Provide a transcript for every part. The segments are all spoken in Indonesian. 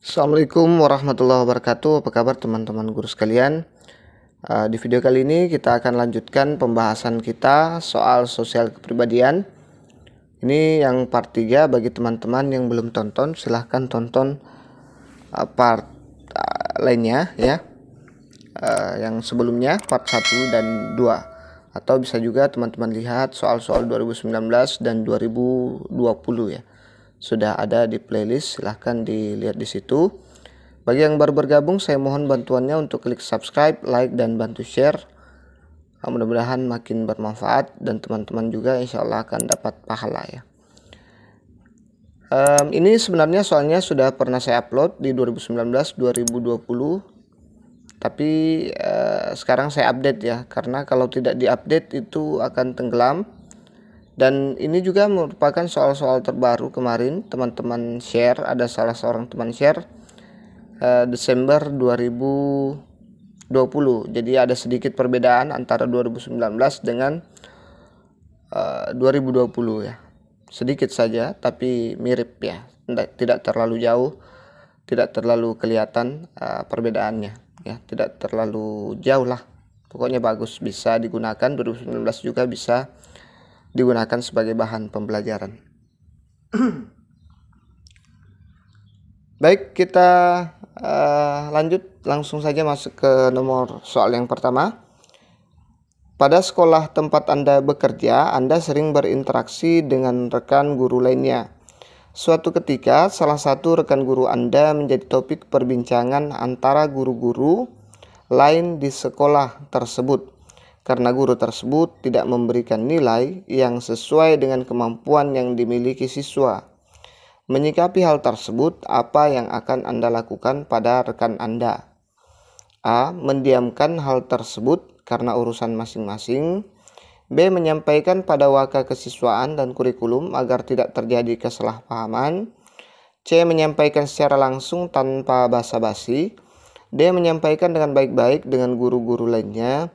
Assalamualaikum warahmatullahi wabarakatuh. Apa kabar teman-teman guru sekalian? Di video kali ini kita akan lanjutkan pembahasan kita soal sosial kepribadian. Ini yang part 3. Bagi teman-teman yang belum tonton, silahkan tonton part lainnya ya. Yang sebelumnya part 1 dan 2. Atau bisa juga teman-teman lihat soal-soal 2019 dan 2020 ya. Sudah ada di playlist, silahkan dilihat di situ. Bagi yang baru bergabung, saya mohon bantuannya untuk klik subscribe, like, dan bantu share. Mudah-mudahan makin bermanfaat dan teman-teman juga insya Allah akan dapat pahala ya. Ini sebenarnya soalnya sudah pernah saya upload di 2019, 2020. Tapi sekarang saya update ya, karena kalau tidak diupdate itu akan tenggelam. Dan ini juga merupakan soal-soal terbaru kemarin teman-teman share, ada salah seorang teman share Desember 2020. Jadi ada sedikit perbedaan antara 2019 dengan 2020 ya. Sedikit saja tapi mirip ya. Tidak terlalu jauh, tidak terlalu kelihatan perbedaannya ya, tidak terlalu jauh lah. Pokoknya bagus, bisa digunakan. 2019 juga bisa digunakan sebagai bahan pembelajaran. Baik, kita lanjut langsung saja masuk ke nomor soal yang pertama. Pada sekolah tempat Anda bekerja, Anda sering berinteraksi dengan rekan guru lainnya. Suatu ketika, salah satu rekan guru Anda menjadi topik perbincangan antara guru-guru lain di sekolah tersebut. Karena guru tersebut tidak memberikan nilai yang sesuai dengan kemampuan yang dimiliki siswa. Menyikapi hal tersebut, apa yang akan Anda lakukan pada rekan Anda? A. Mendiamkan hal tersebut karena urusan masing-masing. B. Menyampaikan pada waka kesiswaan dan kurikulum agar tidak terjadi kesalahpahaman. C. Menyampaikan secara langsung tanpa basa-basi. D. Menyampaikan dengan baik-baik dengan guru-guru lainnya.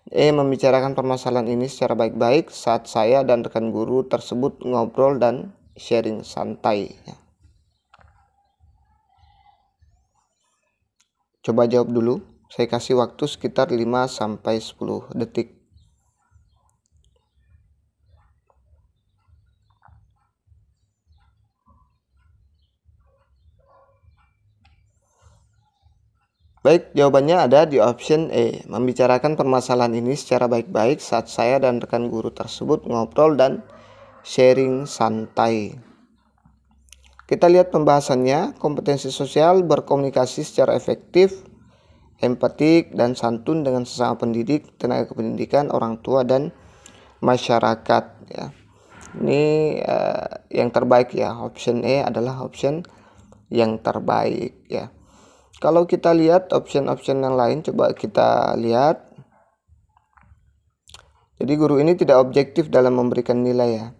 Membicarakan permasalahan ini secara baik-baik saat saya dan rekan guru tersebut ngobrol dan sharing santai. Coba jawab dulu. Saya kasih waktu sekitar 5-10 detik. Baik, jawabannya ada di option E. Membicarakan permasalahan ini secara baik-baik saat saya dan rekan guru tersebut ngobrol dan sharing santai. Kita lihat pembahasannya. Kompetensi sosial: berkomunikasi secara efektif, empatik, dan santun dengan sesama pendidik, tenaga kependidikan, orang tua, dan masyarakat ya. Ini yang terbaik ya. Option E adalah option yang terbaik ya. Kalau kita lihat option-option yang lain, coba kita lihat. Jadi guru ini tidak objektif dalam memberikan nilai ya.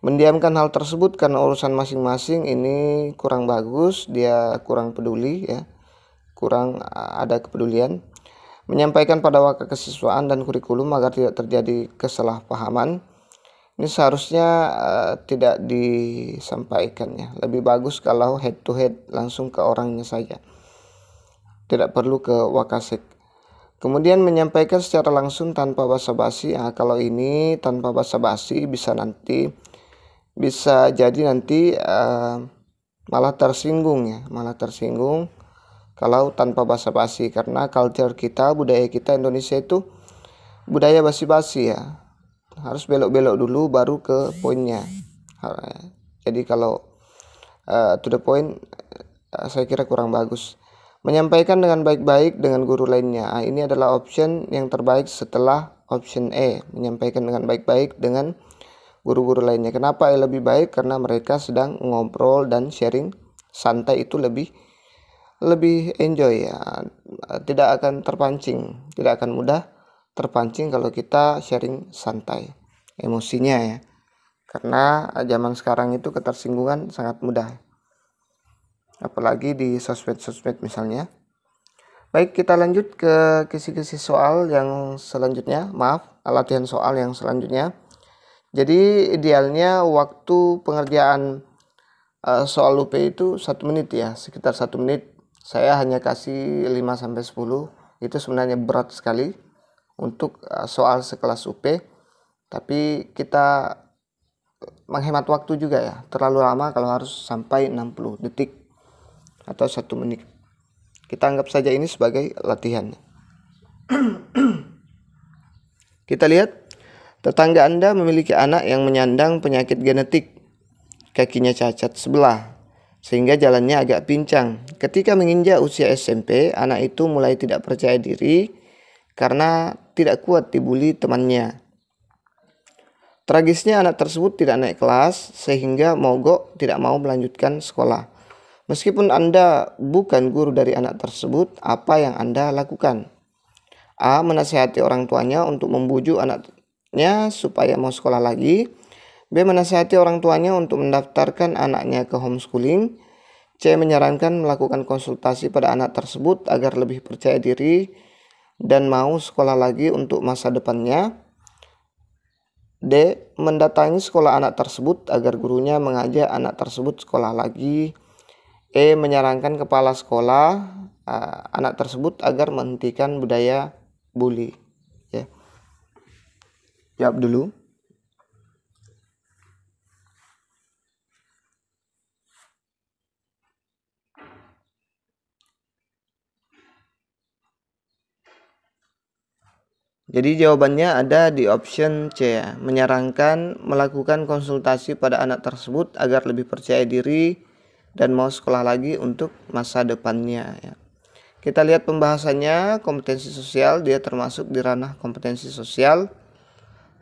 Mendiamkan hal tersebut karena urusan masing-masing, ini kurang bagus, dia kurang peduli ya. Kurang ada kepedulian. Menyampaikan pada waka kesiswaan dan kurikulum agar tidak terjadi kesalahpahaman. Ini seharusnya tidak disampaikan ya. Lebih bagus kalau head to head, langsung ke orangnya saja. Tidak perlu ke wakasek. Kemudian menyampaikan secara langsung tanpa basa-basi. Kalau ini tanpa basa-basi bisa jadi nanti malah tersinggung ya, malah tersinggung kalau tanpa basa-basi, karena culture kita, budaya kita Indonesia itu budaya basi-basi ya. Harus belok-belok dulu baru ke poinnya. Jadi kalau to the point saya kira kurang bagus. Menyampaikan dengan baik-baik dengan guru lainnya. Ini adalah option yang terbaik setelah option E. Menyampaikan dengan baik-baik dengan guru-guru lainnya. Kenapa lebih baik? Karena mereka sedang ngobrol dan sharing santai, itu lebih enjoy ya. Tidak akan terpancing, tidak akan mudah terpancing kalau kita sharing santai emosinya ya. Karena zaman sekarang itu ketersinggungan sangat mudah, apalagi di sosmed misalnya. Baik, kita lanjut ke kisi-kisi soal yang selanjutnya. Latihan soal yang selanjutnya. Jadi idealnya waktu pengerjaan soal UP itu 1 menit ya, sekitar 1 menit. Saya hanya kasih 5-10. Itu sebenarnya berat sekali untuk soal sekelas UP, tapi kita menghemat waktu juga ya. Terlalu lama kalau harus sampai 60 detik atau 1 menit. Kita anggap saja ini sebagai latihan. Kita lihat, tetangga Anda memiliki anak yang menyandang penyakit genetik. Kakinya cacat sebelah, sehingga jalannya agak pincang. Ketika menginjak usia SMP, anak itu mulai tidak percaya diri karena tidak kuat dibully temannya. Tragisnya anak tersebut tidak naik kelas sehingga mogok, tidak mau melanjutkan sekolah. Meskipun Anda bukan guru dari anak tersebut, apa yang Anda lakukan? A. Menasihati orang tuanya untuk membujuk anaknya supaya mau sekolah lagi. B. Menasihati orang tuanya untuk mendaftarkan anaknya ke homeschooling. C. Menyarankan melakukan konsultasi pada anak tersebut agar lebih percaya diri dan mau sekolah lagi untuk masa depannya. D. Mendatangi sekolah anak tersebut agar gurunya mengajak anak tersebut sekolah lagi. E. Menyarankan kepala sekolah anak tersebut agar menghentikan budaya bully. Ya. Jawab dulu. Jadi jawabannya ada di option C ya. Menyarankan melakukan konsultasi pada anak tersebut agar lebih percaya diri dan mau sekolah lagi untuk masa depannya ya. Kita lihat pembahasannya. Kompetensi sosial, dia termasuk di ranah kompetensi sosial.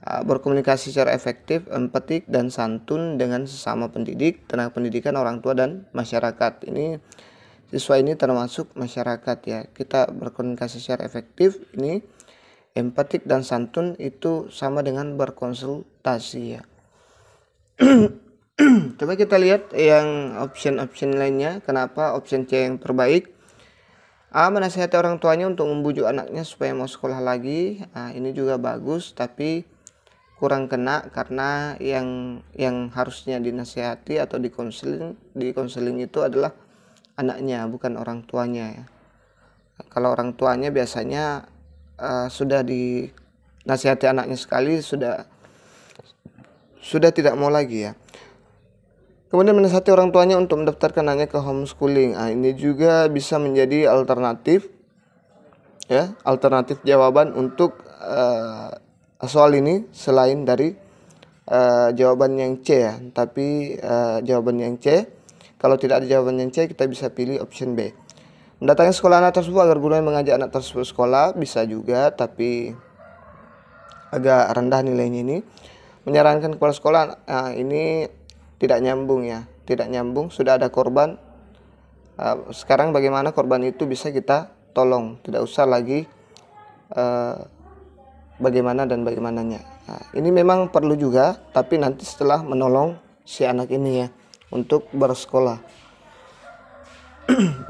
Berkomunikasi secara efektif, empatik, dan santun dengan sesama pendidik, tenaga pendidikan, orang tua, dan masyarakat. Ini siswa ini termasuk masyarakat ya. Kita berkomunikasi secara efektif, ini empatik dan santun itu sama dengan berkonsultasi ya. Coba kita lihat yang option lainnya. Kenapa option C yang terbaik? A. Menasihati orang tuanya untuk membujuk anaknya supaya mau sekolah lagi. Ini juga bagus, tapi kurang kena karena yang harusnya dinasihati atau dikonseling itu adalah anaknya, bukan orang tuanya ya. Kalau orang tuanya biasanya sudah dinasihati anaknya sekali, sudah tidak mau lagi ya. Kemudian menasihati orang tuanya untuk mendaftarkan anaknya ke homeschooling. Ini juga bisa menjadi alternatif ya, alternatif jawaban untuk soal ini selain dari jawaban yang C ya. Tapi jawaban yang C, kalau tidak ada jawaban yang C, kita bisa pilih option B. Mendatangi sekolah anak tersebut agar gurunya mengajak anak tersebut sekolah, bisa juga, tapi agak rendah nilainya ini. Menyarankan kepala sekolah, ini tidak nyambung ya, tidak nyambung. Sudah ada korban, sekarang bagaimana korban itu bisa kita tolong, tidak usah lagi bagaimana dan bagaimananya. Ini memang perlu juga, tapi nanti setelah menolong si anak ini ya untuk bersekolah.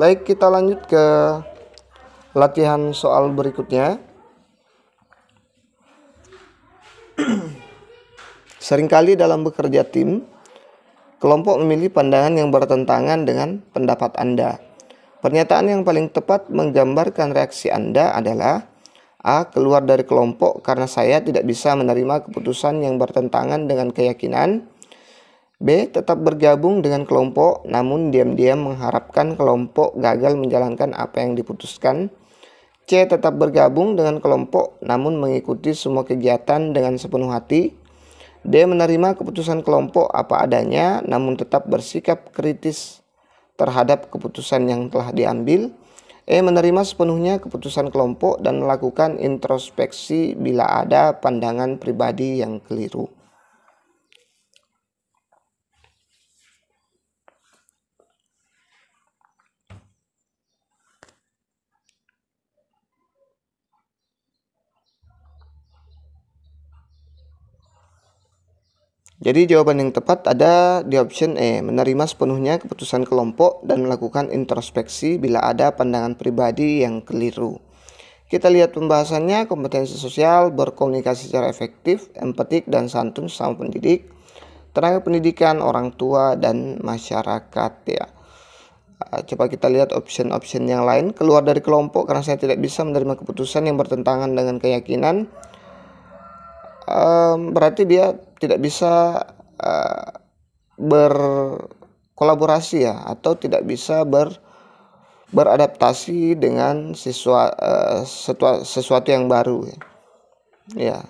Baik, kita lanjut ke latihan soal berikutnya. Seringkali dalam bekerja tim, kelompok memilih pandangan yang bertentangan dengan pendapat Anda. Pernyataan yang paling tepat menggambarkan reaksi Anda adalah A. Keluar dari kelompok karena saya tidak bisa menerima keputusan yang bertentangan dengan keyakinan. B. Tetap bergabung dengan kelompok namun diam-diam mengharapkan kelompok gagal menjalankan apa yang diputuskan. C. Tetap bergabung dengan kelompok namun mengikuti semua kegiatan dengan sepenuh hati. D. Menerima keputusan kelompok apa adanya namun tetap bersikap kritis terhadap keputusan yang telah diambil. E. Menerima sepenuhnya keputusan kelompok dan melakukan introspeksi bila ada pandangan pribadi yang keliru. Jadi jawaban yang tepat ada di option E, menerima sepenuhnya keputusan kelompok dan melakukan introspeksi bila ada pandangan pribadi yang keliru. Kita lihat pembahasannya. Kompetensi sosial, berkomunikasi secara efektif, empatik dan santun sama pendidik, tenaga pendidikan, orang tua, dan masyarakat ya. Coba kita lihat option-option yang lain. Keluar dari kelompok karena saya tidak bisa menerima keputusan yang bertentangan dengan keyakinan. Berarti dia tidak bisa berkolaborasi ya, atau tidak bisa beradaptasi dengan sesuatu yang baru ya.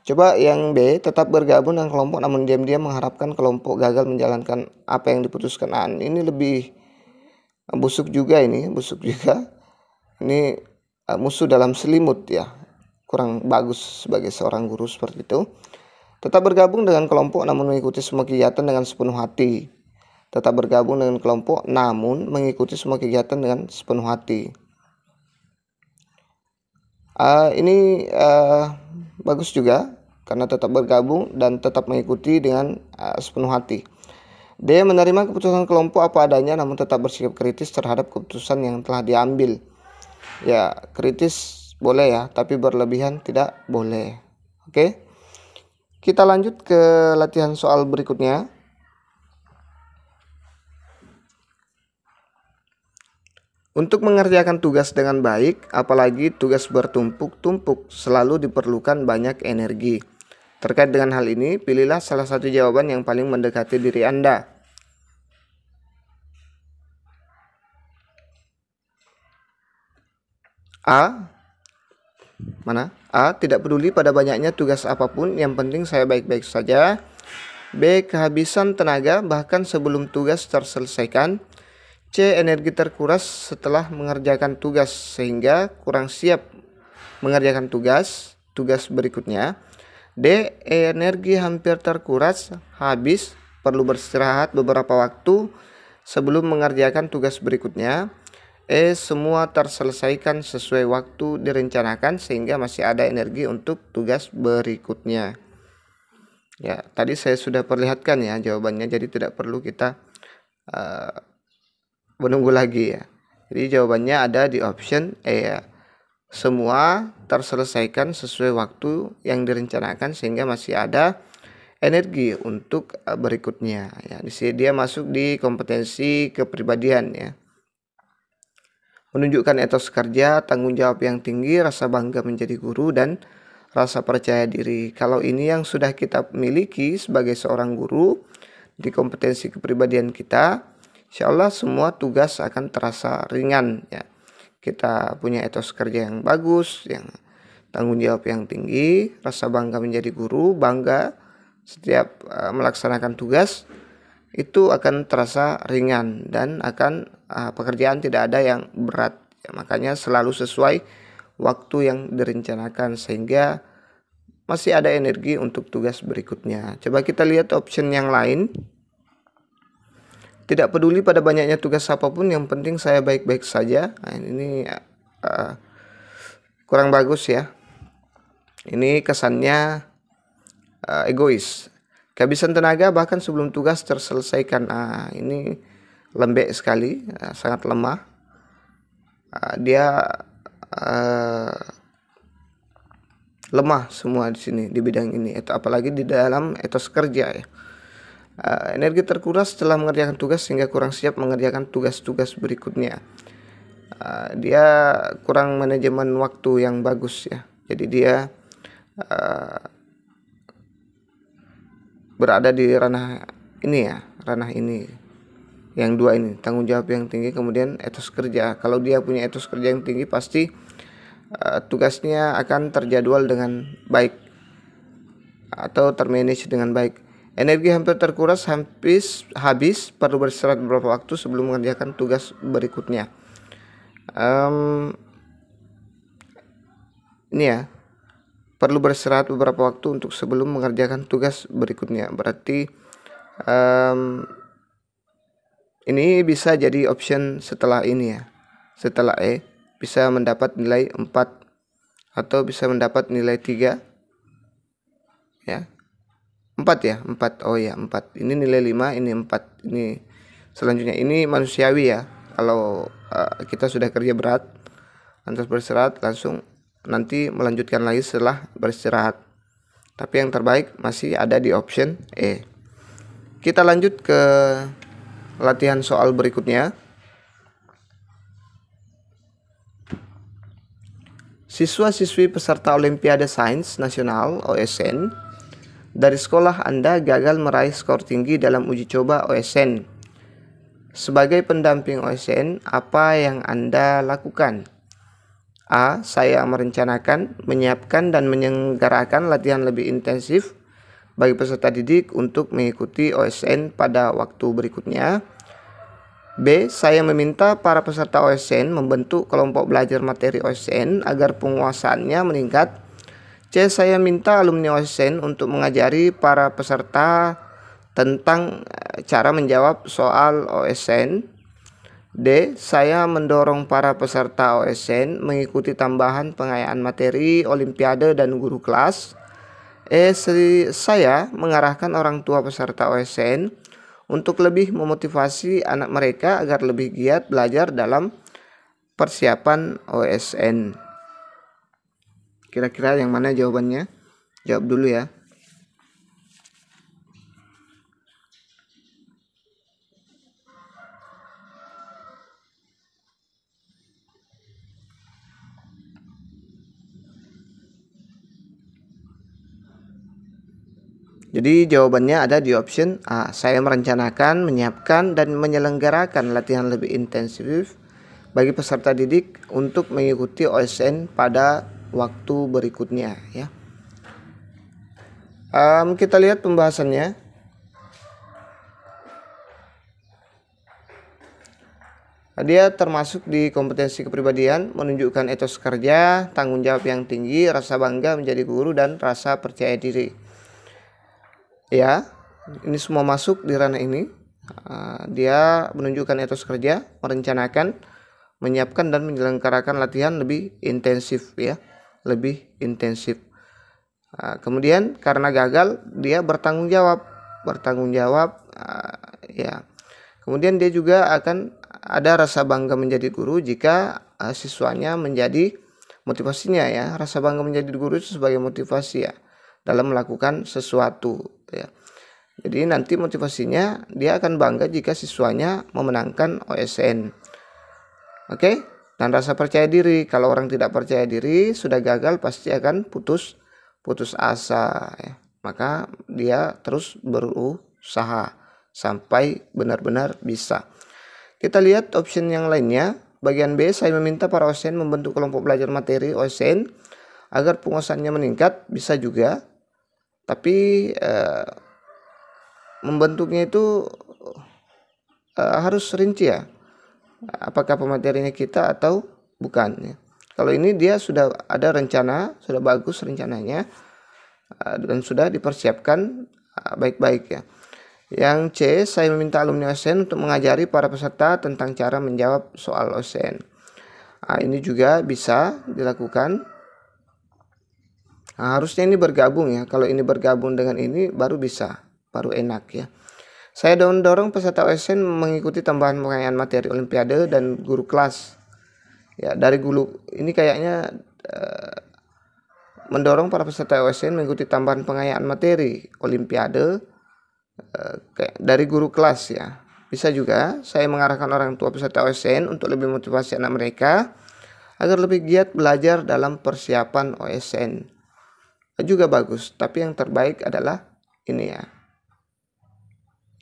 Coba yang B, tetap bergabung dengan kelompok namun diam-diam mengharapkan kelompok gagal menjalankan apa yang diputuskan. Ini lebih busuk juga ini, ini musuh dalam selimut ya, kurang bagus sebagai seorang guru seperti itu. Tetap bergabung dengan kelompok namun mengikuti semua kegiatan dengan sepenuh hati. Tetap bergabung dengan kelompok namun mengikuti semua kegiatan dengan sepenuh hati. Ini bagus juga karena tetap bergabung dan tetap mengikuti dengan sepenuh hati. D, menerima keputusan kelompok apa adanya namun tetap bersikap kritis terhadap keputusan yang telah diambil. Ya, kritis boleh ya, tapi berlebihan tidak boleh. Oke. Kita lanjut ke latihan soal berikutnya. Untuk mengerjakan tugas dengan baik, apalagi tugas bertumpuk-tumpuk, selalu diperlukan banyak energi. Terkait dengan hal ini, pilihlah salah satu jawaban yang paling mendekati diri Anda. A. Mana? A. Tidak peduli pada banyaknya tugas apapun, yang penting saya baik-baik saja. B. Kehabisan tenaga bahkan sebelum tugas terselesaikan. C. Energi terkuras setelah mengerjakan tugas sehingga kurang siap mengerjakan tugas berikutnya. D. Energi hampir terkuras, habis, perlu beristirahat beberapa waktu sebelum mengerjakan tugas berikutnya. E. Semua terselesaikan sesuai waktu direncanakan sehingga masih ada energi untuk tugas berikutnya. Ya, tadi saya sudah perlihatkan ya jawabannya, jadi tidak perlu kita menunggu lagi ya. Jadi jawabannya ada di option E ya. Semua terselesaikan sesuai waktu yang direncanakan sehingga masih ada energi untuk berikutnya ya. Di sini dia masuk di kompetensi kepribadian ya. Menunjukkan etos kerja, tanggung jawab yang tinggi, rasa bangga menjadi guru, dan rasa percaya diri. Kalau ini yang sudah kita miliki sebagai seorang guru di kompetensi kepribadian kita, insya Allah semua tugas akan terasa ringan ya. Kita punya etos kerja yang bagus, yang tanggung jawab yang tinggi, rasa bangga menjadi guru, bangga setiap melaksanakan tugas, itu akan terasa ringan dan akan pekerjaan tidak ada yang berat ya. Makanya selalu sesuai waktu yang direncanakan sehingga masih ada energi untuk tugas berikutnya. Coba kita lihat option yang lain. Tidak peduli pada banyaknya tugas apapun, yang penting saya baik-baik saja. Nah, ini kurang bagus ya. Ini kesannya egois. Kehabisan tenaga bahkan sebelum tugas terselesaikan. Ini lembek sekali, sangat lemah. Dia lemah semua di sini di bidang ini, apalagi di dalam etos kerja ya. Energi terkuras setelah mengerjakan tugas sehingga kurang siap mengerjakan tugas-tugas berikutnya. Dia kurang manajemen waktu yang bagus ya. Jadi dia berada di ranah ini ya, ranah ini yang dua ini, tanggung jawab yang tinggi kemudian etos kerja. Kalau dia punya etos kerja yang tinggi pasti tugasnya akan terjadwal dengan baik atau termanage dengan baik. Energi hampir terkuras, habis, perlu beristirahat beberapa waktu sebelum mengerjakan tugas berikutnya. Ini ya, perlu beristirahat beberapa waktu untuk sebelum mengerjakan tugas berikutnya. Berarti ini bisa jadi option setelah ini ya. Setelah E bisa mendapat nilai 4 atau bisa mendapat nilai 3 ya. 4 ya, 4. Oh ya, 4. Ini nilai 5, ini 4. Ini selanjutnya ini manusiawi ya. Kalau kita sudah kerja berat, lantas beristirahat, langsung nanti melanjutkan lagi setelah beristirahat. Tapi yang terbaik masih ada di option E. Kita lanjut ke latihan soal berikutnya. Siswa-siswi peserta Olimpiade Sains Nasional (OSN) dari sekolah Anda gagal meraih skor tinggi dalam uji coba OSN. Sebagai pendamping OSN, apa yang Anda lakukan? A. Saya merencanakan, menyiapkan, dan menyelenggarakan latihan lebih intensif bagi peserta didik untuk mengikuti OSN pada waktu berikutnya. B. Saya meminta para peserta OSN membentuk kelompok belajar materi OSN agar penguasaannya meningkat. C. Saya minta alumni OSN untuk mengajari para peserta tentang cara menjawab soal OSN. D. Saya mendorong para peserta OSN mengikuti tambahan pengayaan materi, olimpiade, dan guru kelas. E. Saya mengarahkan orang tua peserta OSN untuk lebih memotivasi anak mereka agar lebih giat belajar dalam persiapan OSN. Kira-kira yang mana jawabannya? Jawab dulu ya. Jadi jawabannya ada di option A. Saya merencanakan, menyiapkan, dan menyelenggarakan latihan lebih intensif bagi peserta didik untuk mengikuti OSN pada waktu berikutnya ya. Kita lihat pembahasannya. Dia termasuk di kompetensi kepribadian, menunjukkan etos kerja, tanggung jawab yang tinggi, rasa bangga menjadi guru, dan rasa percaya diri. Ya, ini semua masuk di ranah ini. Dia menunjukkan etos kerja, merencanakan, menyiapkan, dan menyelenggarakan latihan lebih intensif ya, lebih intensif. Kemudian karena gagal dia bertanggung jawab ya. Kemudian dia juga akan ada rasa bangga menjadi guru jika siswanya menjadi motivasinya ya. Rasa bangga menjadi guru itu sebagai motivasi ya dalam melakukan sesuatu ya. Jadi nanti motivasinya dia akan bangga jika siswanya memenangkan OSN. Oke? Dan rasa percaya diri, kalau orang tidak percaya diri sudah gagal pasti akan putus asa ya. Maka dia terus berusaha sampai benar-benar bisa. Kita lihat option yang lainnya. Bagian B, saya meminta para OSN membentuk kelompok belajar materi OSN agar penguasaannya meningkat. Bisa juga. Tapi membentuknya itu harus rinci ya. Apakah pematerinya kita atau bukan ya. Kalau ini dia sudah ada rencana, sudah bagus rencananya dan sudah dipersiapkan baik-baik ya. Yang C, saya meminta alumni OSN untuk mengajari para peserta tentang cara menjawab soal OSN. Ini juga bisa dilakukan. Harusnya ini bergabung ya. Kalau ini bergabung dengan ini baru bisa, baru enak ya. Saya dorong peserta OSN mengikuti tambahan pengayaan materi olimpiade dan guru kelas. Ya, dari guru ini kayaknya mendorong para peserta OSN mengikuti tambahan pengayaan materi olimpiade dari guru kelas ya. Bisa juga saya mengarahkan orang tua peserta OSN untuk lebih motivasi anak mereka agar lebih giat belajar dalam persiapan OSN. Juga bagus, tapi yang terbaik adalah ini ya.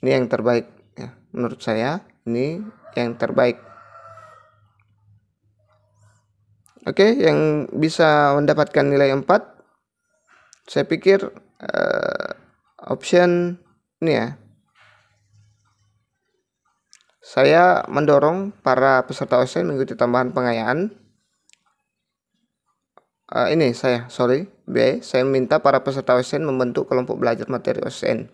Ini yang terbaik ya. Menurut saya ini yang terbaik. Oke, yang bisa mendapatkan nilai 4 saya pikir option ini ya. Saya mendorong para peserta OSN mengikuti tambahan pengayaan. B, saya minta para peserta OSN membentuk kelompok belajar materi OSN.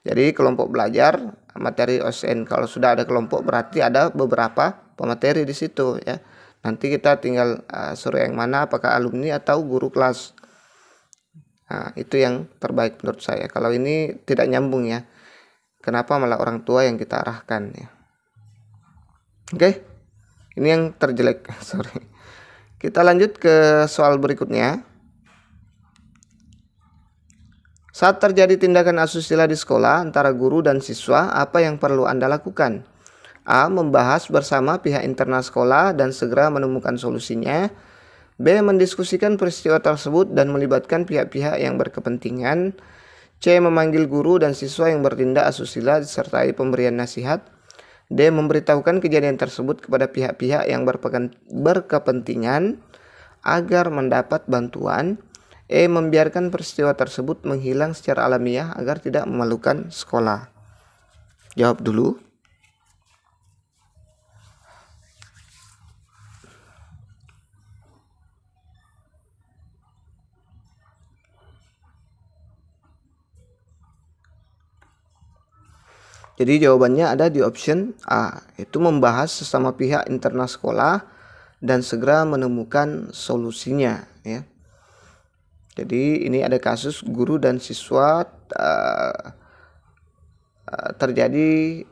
Jadi kelompok belajar materi OSN, kalau sudah ada kelompok berarti ada beberapa pemateri di situ ya. Nanti kita tinggal suruh yang mana, apakah alumni atau guru kelas. Itu yang terbaik menurut saya. Kalau ini tidak nyambung ya. Kenapa malah orang tua yang kita arahkan ya. Oke. Ini yang terjelek. Sorry. Kita lanjut ke soal berikutnya. Saat terjadi tindakan asusila di sekolah antara guru dan siswa, apa yang perlu Anda lakukan? A. Membahas bersama pihak internal sekolah dan segera menemukan solusinya. B. Mendiskusikan peristiwa tersebut dan melibatkan pihak-pihak yang berkepentingan. C. Memanggil guru dan siswa yang bertindak asusila disertai pemberian nasihat. D. Memberitahukan kejadian tersebut kepada pihak-pihak yang berkepentingan agar mendapat bantuan. E. Membiarkan peristiwa tersebut menghilang secara alamiah agar tidak memalukan sekolah. Jawab dulu. Jadi jawabannya ada di option A, itu membahas sesama pihak internal sekolah dan segera menemukan solusinya, ya. Jadi ini ada kasus guru dan siswa terjadi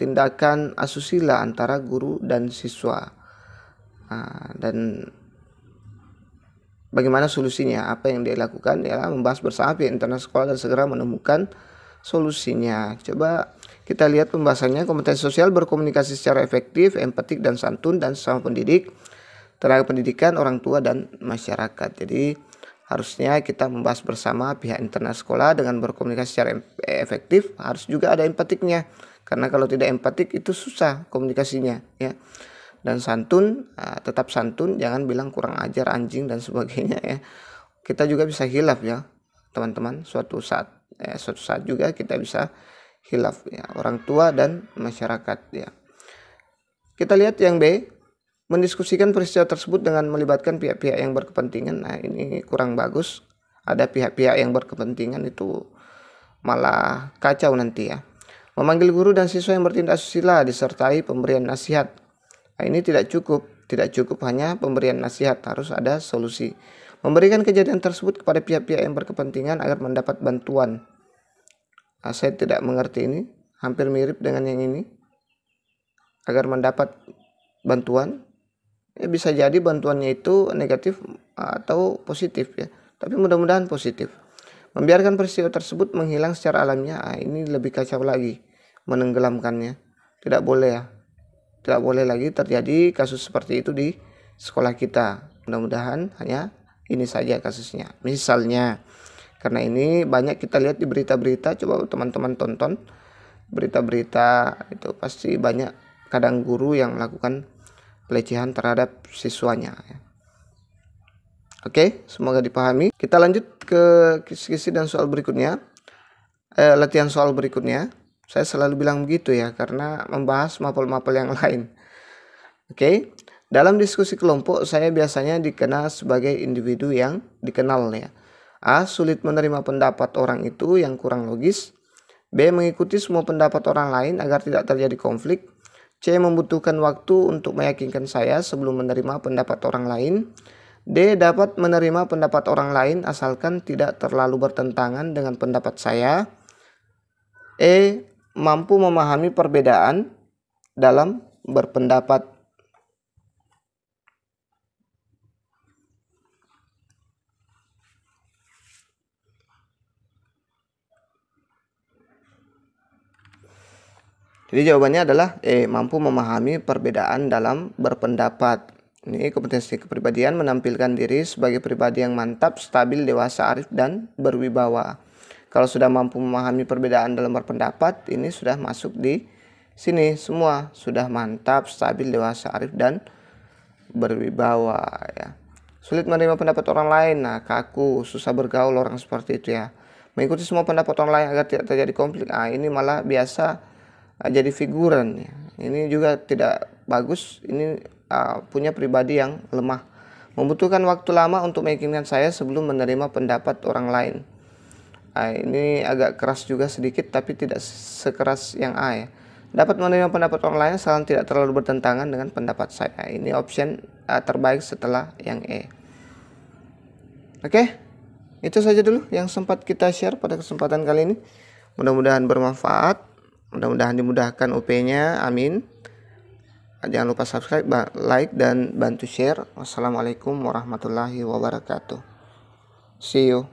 tindakan asusila antara guru dan siswa. Dan bagaimana solusinya? Apa yang dia lakukan ialah membahas bersama pihak internal sekolah dan segera menemukan solusinya. Coba kita lihat pembahasannya. Kompetensi sosial berkomunikasi secara efektif, empatik dan santun dan sesama pendidik, tenaga pendidikan, orang tua dan masyarakat. Jadi harusnya kita membahas bersama pihak internal sekolah dengan berkomunikasi secara efektif, harus juga ada empatiknya. Karena kalau tidak empatik itu susah komunikasinya, ya. Dan santun, tetap santun, jangan bilang kurang ajar, anjing dan sebagainya, ya. Kita juga bisa khilaf, ya, teman-teman. Suatu saat juga kita bisa khilaf, ya, orang tua dan masyarakat, ya. Kita lihat yang B, mendiskusikan peristiwa tersebut dengan melibatkan pihak-pihak yang berkepentingan. Nah, ini kurang bagus. Ada pihak-pihak yang berkepentingan itu malah kacau nanti, ya. Memanggil guru dan siswa yang bertindak asusila disertai pemberian nasihat. Nah, ini tidak cukup hanya pemberian nasihat, harus ada solusi. Memberikan kejadian tersebut kepada pihak-pihak yang berkepentingan agar mendapat bantuan. Nah, saya tidak mengerti ini, hampir mirip dengan yang ini. Agar mendapat bantuan, ya bisa jadi bantuannya itu negatif atau positif, ya. Tapi mudah-mudahan positif. Membiarkan peristiwa tersebut menghilang secara alamiah, ini lebih kacau lagi, menenggelamkannya. Tidak boleh, ya. Tidak boleh lagi terjadi kasus seperti itu di sekolah kita. Mudah-mudahan hanya ini saja kasusnya. Misalnya, karena ini banyak kita lihat di berita-berita, coba teman-teman tonton berita-berita itu, pasti banyak kadang guru yang melakukan pelecehan terhadap siswanya, ya. Oke, semoga dipahami. Kita lanjut ke kisi-kisi dan soal berikutnya. Latihan soal berikutnya. Saya selalu bilang begitu, ya, karena membahas mapel-mapel yang lain. Oke, dalam diskusi kelompok saya biasanya dikenal sebagai individu yang dikenal, ya. A. Sulit menerima pendapat orang itu yang kurang logis. B. Mengikuti semua pendapat orang lain agar tidak terjadi konflik. C. Membutuhkan waktu untuk meyakinkan saya sebelum menerima pendapat orang lain. D. Dapat menerima pendapat orang lain asalkan tidak terlalu bertentangan dengan pendapat saya. E. Mampu memahami perbedaan dalam berpendapat. Jadi jawabannya adalah mampu memahami perbedaan dalam berpendapat. Ini kompetensi kepribadian menampilkan diri sebagai pribadi yang mantap, stabil, dewasa, arif, dan berwibawa. Kalau sudah mampu memahami perbedaan dalam berpendapat, ini sudah masuk di sini semua. Sudah mantap, stabil, dewasa, arif, dan berwibawa, ya. Sulit menerima pendapat orang lain, nah kaku, susah bergaul orang seperti itu, ya. Mengikuti semua pendapat orang lain agar tidak terjadi konflik, ini malah biasa jadi figuran, ya. Ini juga tidak bagus. Ini punya pribadi yang lemah. Membutuhkan waktu lama untuk meyakinkan saya sebelum menerima pendapat orang lain. Ini agak keras juga sedikit, tapi tidak sekeras yang A, ya. Dapat menerima pendapat orang lain asalkan tidak terlalu bertentangan dengan pendapat saya. Ini option terbaik setelah yang E. Oke, itu saja dulu yang sempat kita share pada kesempatan kali ini. Mudah-mudahan bermanfaat. Mudah-mudahan dimudahkan UP-nya. Amin. Jangan lupa subscribe, like, dan bantu share. Wassalamualaikum warahmatullahi wabarakatuh. See you.